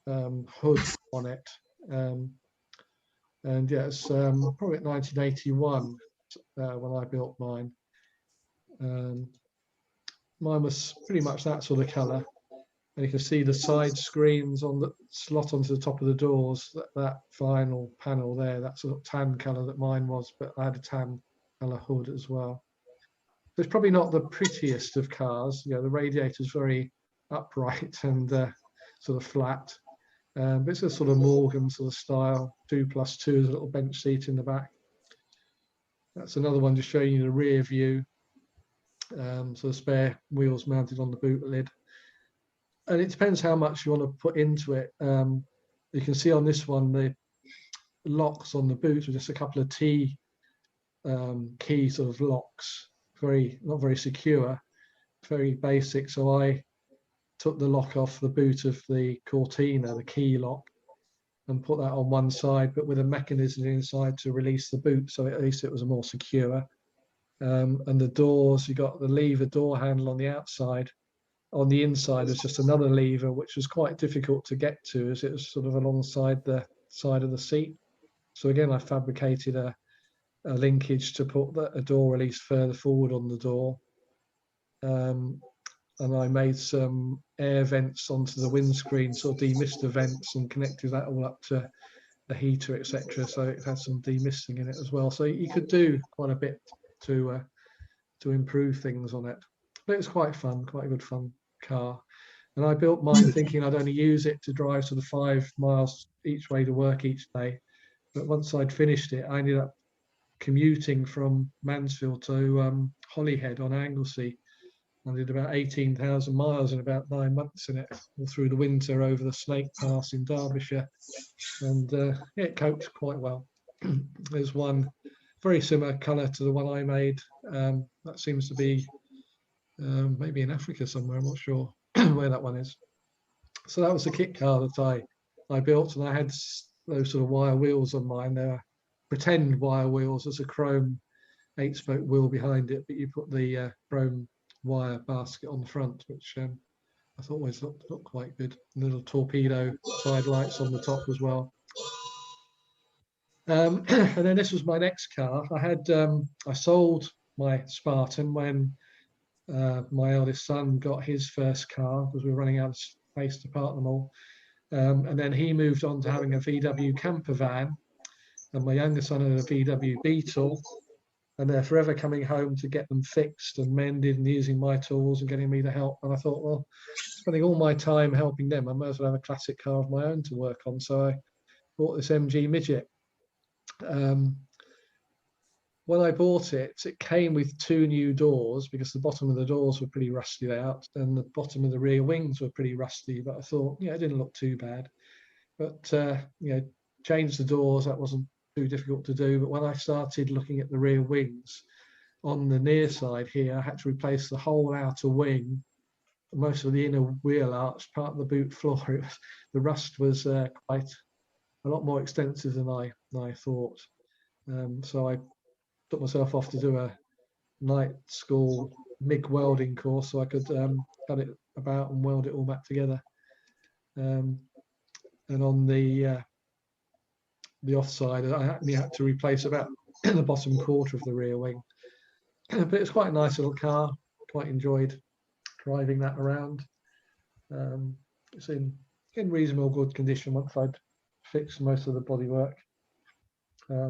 hood on it. And yeah, it's probably 1981 when I built mine. Mine was pretty much that sort of colour, and you can see the side screens on the slot onto the top of the doors. That vinyl panel there, that sort of tan colour that mine was, but I had a tan colour hood as well. So it's probably not the prettiest of cars. You know, the radiator's very upright and sort of flat. But it's a sort of Morgan sort of style, 2+2, there's a little bench seat in the back. That's another one just showing you the rear view. So the spare wheels mounted on the boot lid. And it depends how much you want to put into it. You can see on this one, the locks on the boot are just a couple of T key sort of locks, not very secure, very basic. So I took the lock off the boot of the Cortina, the key lock, and put that on one side, but with a mechanism inside to release the boot, so at least it was more secure. And the doors, you got the lever door handle on the outside. On the inside, there's just another lever, which was quite difficult to get to, as it was sort of alongside the side of the seat. So again, I fabricated a linkage to put a door release further forward on the door. And I made some air vents onto the windscreen, sort of demister vents, and connected that all up to the heater, etc. So it had some demisting in it as well. So you could do quite a bit to improve things on it. But it was quite fun, quite a good fun car. And I built mine thinking I'd only use it to drive sort of 5 miles each way to work each day. But once I'd finished it, I ended up commuting from Mansfield to Holyhead on Anglesey. I did about 18,000 miles in about 9 months in it, all through the winter over the Snake Pass in Derbyshire. And it coped quite well. There's one very similar colour to the one I made. That seems to be maybe in Africa somewhere, I'm not sure where that one is. So that was the kit car that I built, and I had those sort of wire wheels on mine. They were pretend wire wheels. There's a chrome 8-spoke wheel behind it, but you put the chrome wire basket on the front, which I thought always looked quite good. Little torpedo side lights on the top as well. And then this was my next car. I sold my Spartan when my eldest son got his first car, because we were running out of space to park them all. And then he moved on to having a VW camper van, and my younger son had a VW Beetle, and they're forever coming home to get them fixed and mended and using my tools and getting me to help. And I thought, well, spending all my time helping them, I might as well have a classic car of my own to work on. So I bought this MG Midget. When I bought it, it came with 2 new doors, because the bottom of the doors were pretty rusted out and the bottom of the rear wings were pretty rusty. But I thought, yeah, it didn't look too bad. But change the doors, that wasn't too difficult to do. But when I started looking at the rear wings, on the near side here, I had to replace the whole outer wing most of the inner wheel arch, part of the boot floor, the rust was quite a lot more extensive than I thought. So I took myself off to do a night school MIG welding course so I could cut it about and weld it all back together. And on the offside, I actually had to replace about the bottom quarter of the rear wing. But it's quite a nice little car. Quite enjoyed driving that around. It's in reasonable good condition once I'd fixed most of the bodywork.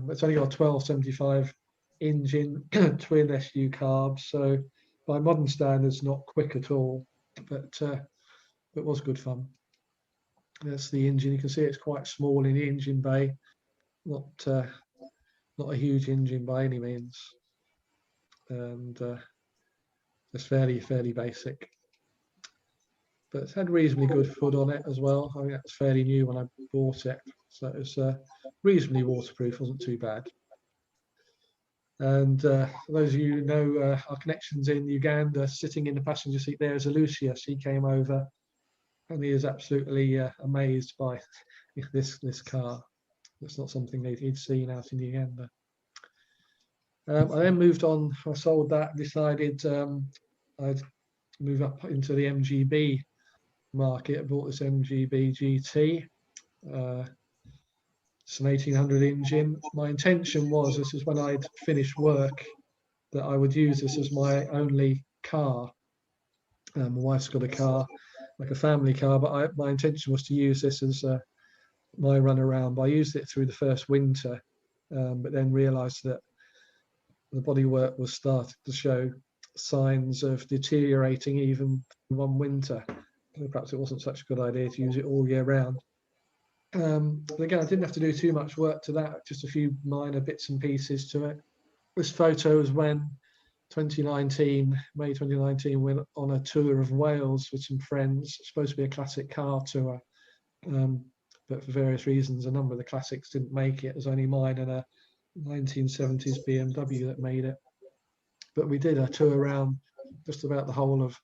It's only got a 1275 engine, twin SU carbs, so by modern standards, not quick at all, but it was good fun. That's the engine. You can see it's quite small in the engine bay, not a huge engine by any means, and it's fairly basic. But it's had reasonably good hood on it as well. I mean, that's fairly new when I bought it, so it's reasonably waterproof. Wasn't too bad. And for those of you who know our connections in Uganda, sitting in the passenger seat there is Lucius. He came over, and he is absolutely amazed by this car. It's not something he'd seen out in Uganda. I then moved on. I sold that. Decided I'd move up into the MGB market. I bought this MGB GT. It's an 1800 engine. My intention was, this is when I'd finished work, that I would use this as my only car. My wife's got a car, like a family car, but my intention was to use this as my run around. But I used it through the first winter, but then realised that the bodywork was starting to show signs of deteriorating even one winter. Perhaps it wasn't such a good idea to use it all year round. But again, I didn't have to do too much work to that, just a few minor bits and pieces to it. This photo is when May 2019, went on a tour of Wales with some friends. It's supposed to be a classic car tour, but for various reasons, a number of the classics didn't make it. It was only mine and a 1970s BMW that made it. But we did a tour around just about the whole of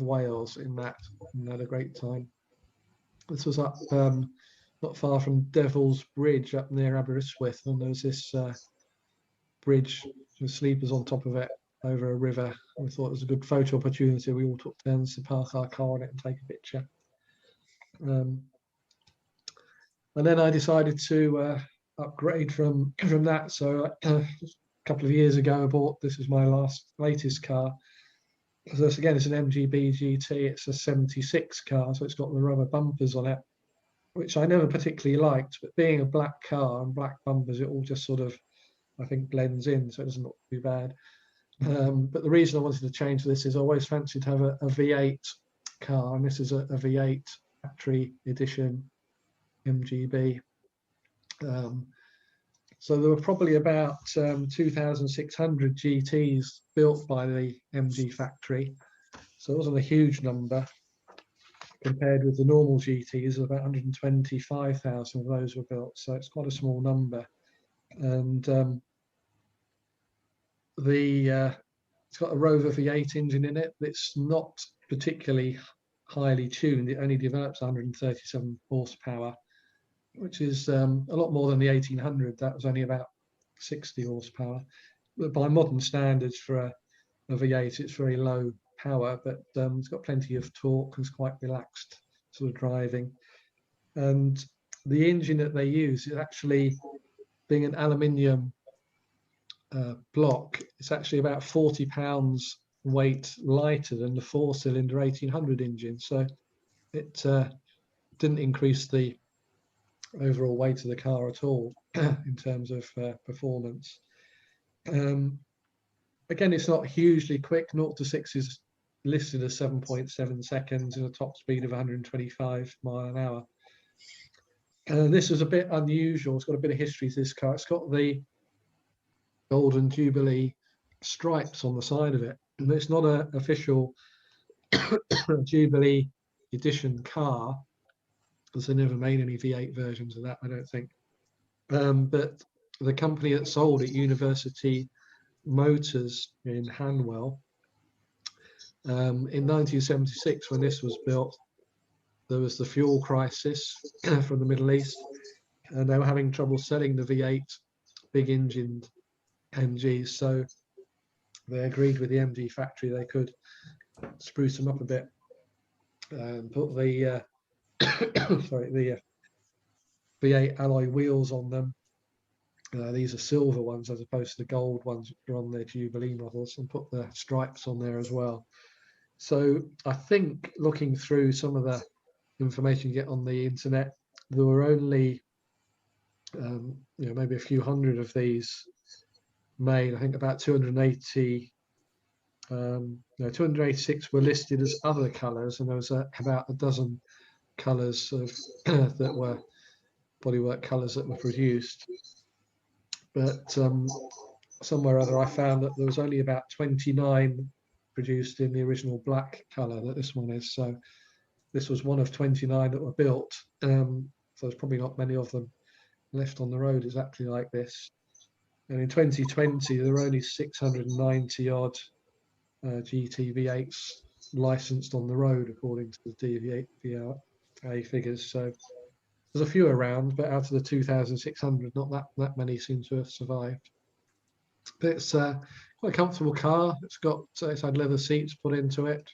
Wales in that, and had a great time. This was up not far from Devil's Bridge up near Aberystwyth, and there was this bridge with sleepers on top of it over a river. We thought it was a good photo opportunity. We all took turns to park our car on it and take a picture. And then I decided to upgrade from that. So a couple of years ago, I bought, this is my latest car. So this, again, it's an MGB GT. It's a 76 car, so it's got the rubber bumpers on it, which I never particularly liked. But being a black car and black bumpers, it all just sort of, I think, blends in, so it doesn't look too bad. But the reason I wanted to change this is I always fancied to have a V8 car, and this is a V8 factory edition MGB. So there were probably about 2,600 GTs built by the MG factory. So it wasn't a huge number compared with the normal GTs. About 125,000 of those were built. So it's quite a small number. And it's got a Rover V8 engine in it. It's not particularly highly tuned. It only develops 137 horsepower, which is a lot more than the 1800. That was only about 60 horsepower. But by modern standards for a V8, it's very low power, but it's got plenty of torque. It's quite relaxed sort of driving. And the engine that they use is actually, being an aluminium block, it's actually about 40 pounds weight lighter than the 4-cylinder 1800 engine. So it didn't increase the overall weight of the car at all in terms of performance. Again, it's not hugely quick. 0 to 6 is listed as 7.7 seconds and a top speed of 125 miles an hour. This was a bit unusual. It's got a bit of history to this car. It's got the Golden Jubilee stripes on the side of it. And it's not an official Jubilee edition car, because they never made any V8 versions of that, I don't think. But the company that sold it, University Motors in Hanwell, In 1976, when this was built, there was the fuel crisis from the Middle East, and they were having trouble selling the V8 big engined MGs. So they agreed with the MG factory they could spruce them up a bit and put the sorry, the V8 alloy wheels on them. These are silver ones as opposed to the gold ones that are on their Jubilee models, and put the stripes on there as well. So I think looking through some of the information you get on the internet, there were only maybe a few hundred of these made. I think about 280, 286 were listed as other colours, and there was about a dozen colours of that were bodywork colours that were produced. But somewhere or other, I found that there was only about 29 produced in the original black colour that this one is. So this was one of 29 that were built. So there's probably not many of them left on the road exactly like this. And in 2020, there were only 690 odd GT V8s licensed on the road, according to the DVA figures. So there's a few around, but out of the 2,600, not that many seem to have survived. But it's quite a comfortable car. It's had leather seats put into it.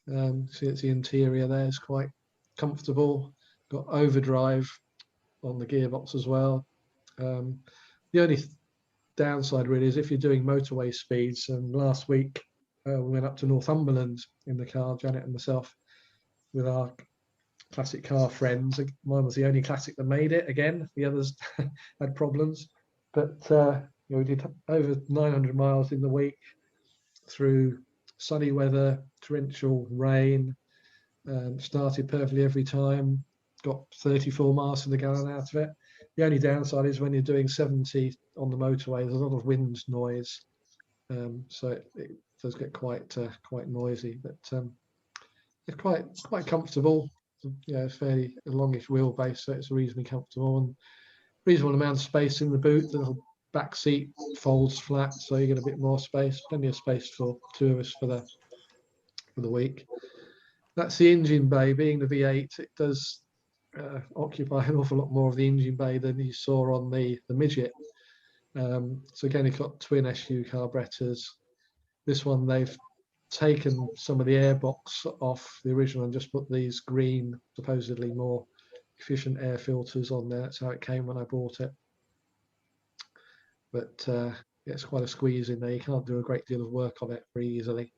See, it's the interior there. It's quite comfortable. Got overdrive on the gearbox as well. The only downside really is if you're doing motorway speeds. And last week we went up to Northumberland in the car, Janet and myself, with our classic car friends. Mine was the only classic that made it. Again, the others had problems, but we did over 900 miles in the week through sunny weather, torrential rain. Started perfectly every time. Got 34 miles to the gallon out of it. The only downside is when you're doing 70 on the motorway, there's a lot of wind noise, so it does get quite noisy. But it's quite comfortable. It's fairly a longish wheelbase, so it's reasonably comfortable and reasonable amount of space in the boot. The little back seat folds flat, so you get a bit more space. Plenty of space for two of us for the week. That's the engine bay. Being the V8, it does occupy an awful lot more of the engine bay than you saw on the midget. So again, you've got twin SU carburetors. This one, they've taken some of the airbox off the original and just put these green, supposedly more efficient air filters on there. That's how it came when I bought it. But it's quite a squeeze in there. You can't do a great deal of work on it very easily.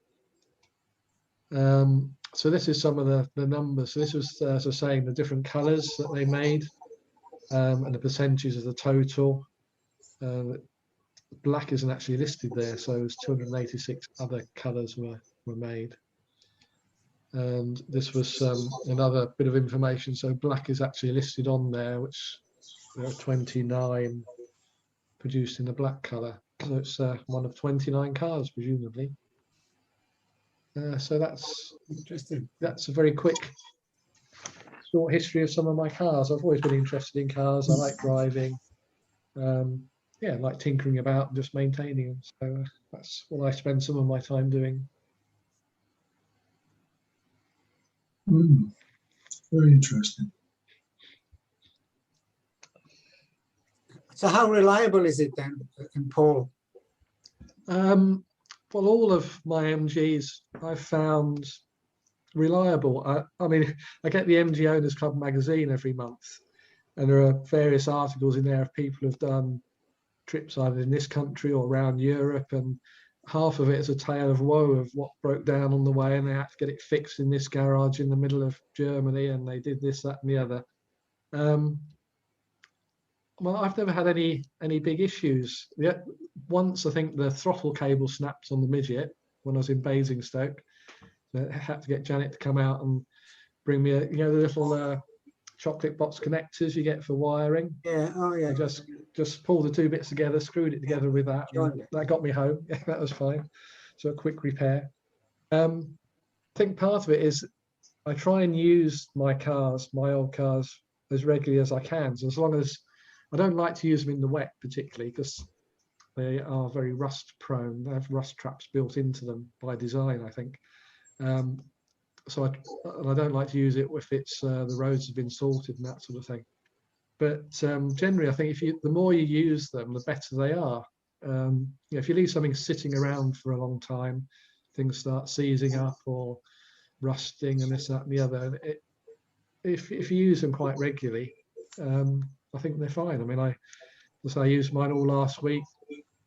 So this is some of the numbers. So this was, as I was saying, the different colours that they made and the percentages of the total. Black isn't actually listed there, so there's 286 other colours were made. And this was another bit of information. So black is actually listed on there, which there are 29 produced in the black colour. So it's one of 29 cars, presumably. So that's Interesting. That's a very quick, short history of some of my cars. I've always been interested in cars. I like driving. I like tinkering about and just maintaining them. So that's what I spend some of my time doing. Very interesting. So how reliable is it then, Paul? Well, all of my MGs I've found reliable. I mean, I get the MG Owners Club magazine every month, and there are various articles in there of people who've done trips either in this country or around Europe, and half of it is a tale of woe of what broke down on the way, and they had to get it fixed in this garage in the middle of Germany, and they did this, that, and the other. Well, I've never had any big issues. Yet once I think the throttle cable snapped on the midget when I was in Basingstoke. I had to get Janet to come out and bring me the little chocolate box connectors you get for wiring. Yeah. Oh yeah. I just pulled the two bits together, screwed it together with that. That got me home. Yeah, that was fine. So a quick repair. I think part of it is I try and use my old cars, as regularly as I can. So as long as I don't like to use them in the wet, particularly because they are very rust prone. They have rust traps built into them by design, I think. So I don't like to use it if it's the roads have been salted and that sort of thing. But generally, I think the more you use them, the better they are. If you leave something sitting around for a long time, things start seizing up or rusting and this, that, and the other. If you use them quite regularly, I think they're fine. I mean, I used mine all last week.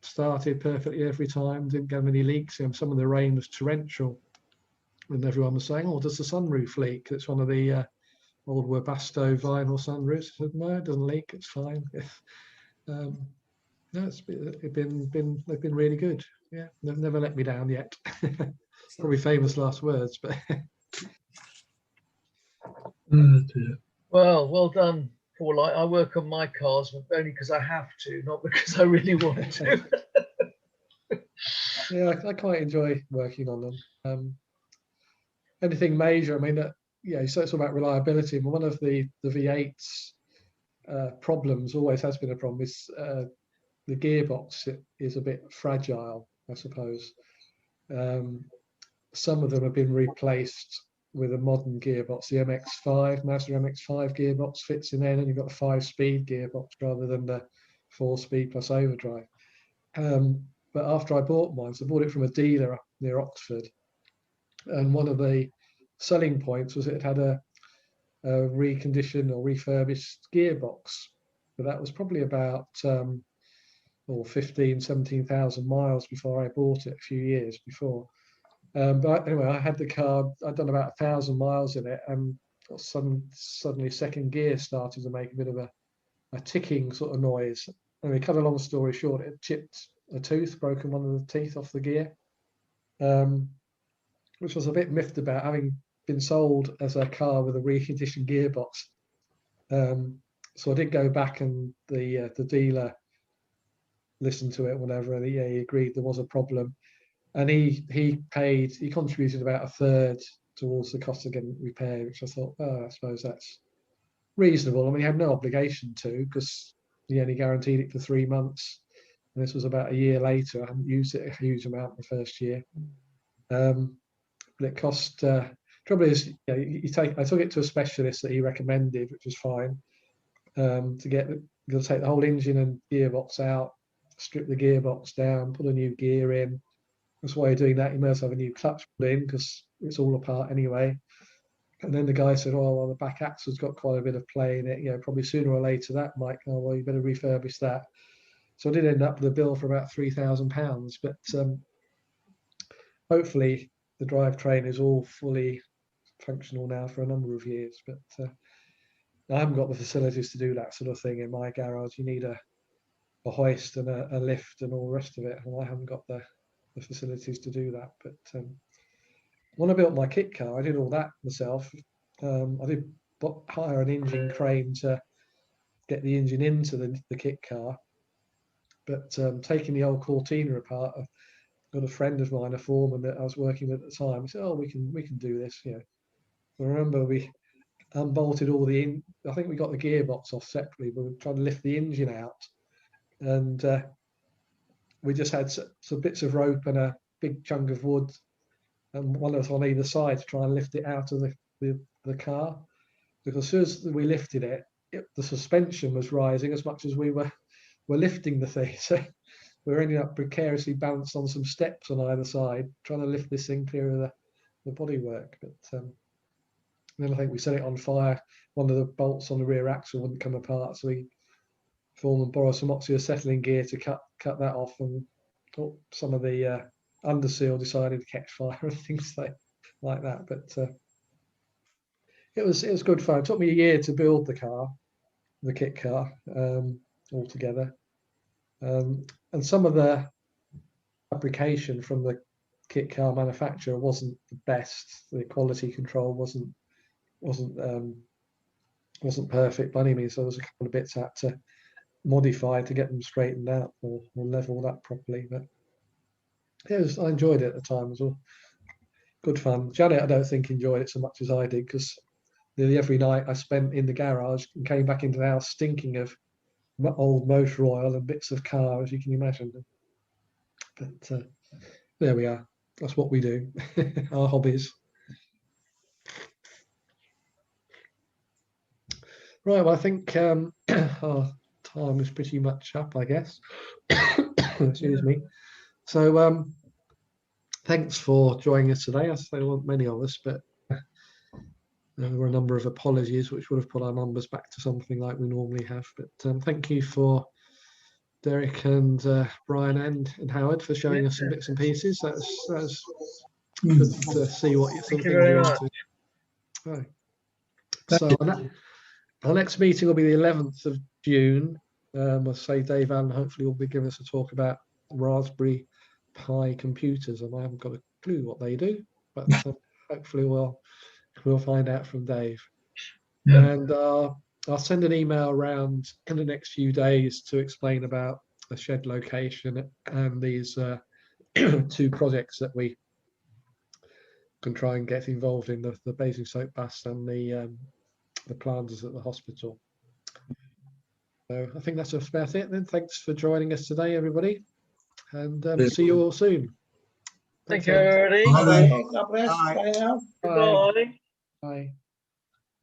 Started perfectly every time. Didn't get many leaks. Some of the rain was torrential, and everyone was saying, "Oh, does the sunroof leak?" It's one of the old Webasto vinyl sunroofs. I said, "No, it doesn't leak. It's fine." No, they've been really good. Yeah, they've never let me down yet. Probably famous last words, but Oh dear. Well done, Paul. I work on my cars only because I have to, not because I really want to. yeah, I quite enjoy working on them. Anything major, I mean, so it's all about reliability. And one of the V8's problems, always has been a problem, is the gearbox is a bit fragile, I suppose. Some of them have been replaced with a modern gearbox. The MX-5, Mazda MX-5 gearbox fits in there, and you've got a 5-speed gearbox rather than the 4-speed plus overdrive. But after I bought mine, so I bought it from a dealer up near Oxford, and one of the selling points was it had a reconditioned or refurbished gearbox, but that was probably about 15, 17,000 miles before I bought it, a few years before. But anyway, I had the car, I'd done about 1,000 miles in it, and suddenly second gear started to make a bit of a ticking sort of noise. Anyway, cut a long story short, it chipped a tooth, broken one of the teeth off the gear, which was a bit miffed about, having been sold as a car with a reconditioned gearbox. So I did go back, and the dealer listened to it, whatever, and he agreed there was a problem. And he contributed about a third towards the cost of getting it repaired, which I thought, I suppose that's reasonable. I mean, he had no obligation to, because he only guaranteed it for 3 months. And this was about a year later. I hadn't used it a huge amount the first year. But it cost, trouble is, I took it to a specialist that he recommended, which was fine. You've got to take the whole engine and gearbox out, strip the gearbox down, put a new gear in. That's why you're doing that. You must have a new clutch put in, because it's all apart anyway. And then the guy said, "Oh, well, the back axle's got quite a bit of play in it. Probably sooner or later that might. Oh, well, you better refurbish that." So I did end up with a bill for about £3,000. But hopefully the drivetrain is all fully functional now for a number of years. But I haven't got the facilities to do that sort of thing in my garage. You need a hoist and a lift and all the rest of it, and I haven't got the facilities to do that. But when I built my kit car, I did all that myself. I did hire an engine crane to get the engine into the kit car. But taking the old Cortina apart, I've got a friend of mine, a foreman that I was working with at the time. He said, "Oh, we can do this." I remember we unbolted all I think we got the gearbox off separately, but we were trying to lift the engine out, and we just had some bits of rope and a big chunk of wood, and one of us on either side to try and lift it out of the car. Because as soon as we lifted it, the suspension was rising as much as we were lifting the thing. So we were ending up precariously balanced on some steps on either side, trying to lift this thing clear of the bodywork. But then I think we set it on fire. One of the bolts on the rear axle wouldn't come apart, so we foreman borrowed some oxyacetylene gear to cut that off, and some of the underseal decided to catch fire and things like that. But it was good fun. It took me a year to build the kit car altogether, and some of the fabrication from the kit car manufacturer wasn't the best. The quality control wasn't perfect by any means. So there was a couple of bits I had to modify to get them straightened out or leveled up properly. But I enjoyed it at the time as well. Good fun. Janet, I don't think enjoyed it so much as I did, because nearly every night I spent in the garage and came back into the house stinking of old motor oil and bits of car, as you can imagine. But there we are. That's what we do. Our hobbies. Right. Well, I think our time is pretty much up, I guess. Excuse me. So thanks for joining us today. I say there weren't many of us, but there were a number of apologies, which would have put our numbers back to something like we normally have. But thank you for Derek and Brian and Howard for showing us some bits and pieces. That's good to see what you're Thank you very much. Right. So our next meeting will be the 11th of June. I'll say Dave Allen hopefully will be giving us a talk about Raspberry Pi computers, and I haven't got a clue what they do, but hopefully we'll find out from Dave. Yeah. And I'll send an email around in the next few days to explain about the shed location and these 2 projects that we can try and get involved in, the bathing soap baths and the planters at the hospital. So I think that's about it then. Thanks for joining us today, everybody, and see you all soon. Thank Thanks, you, everyone. everybody. Bye. God bless. Bye. Bye now. Bye. Bye. Bye.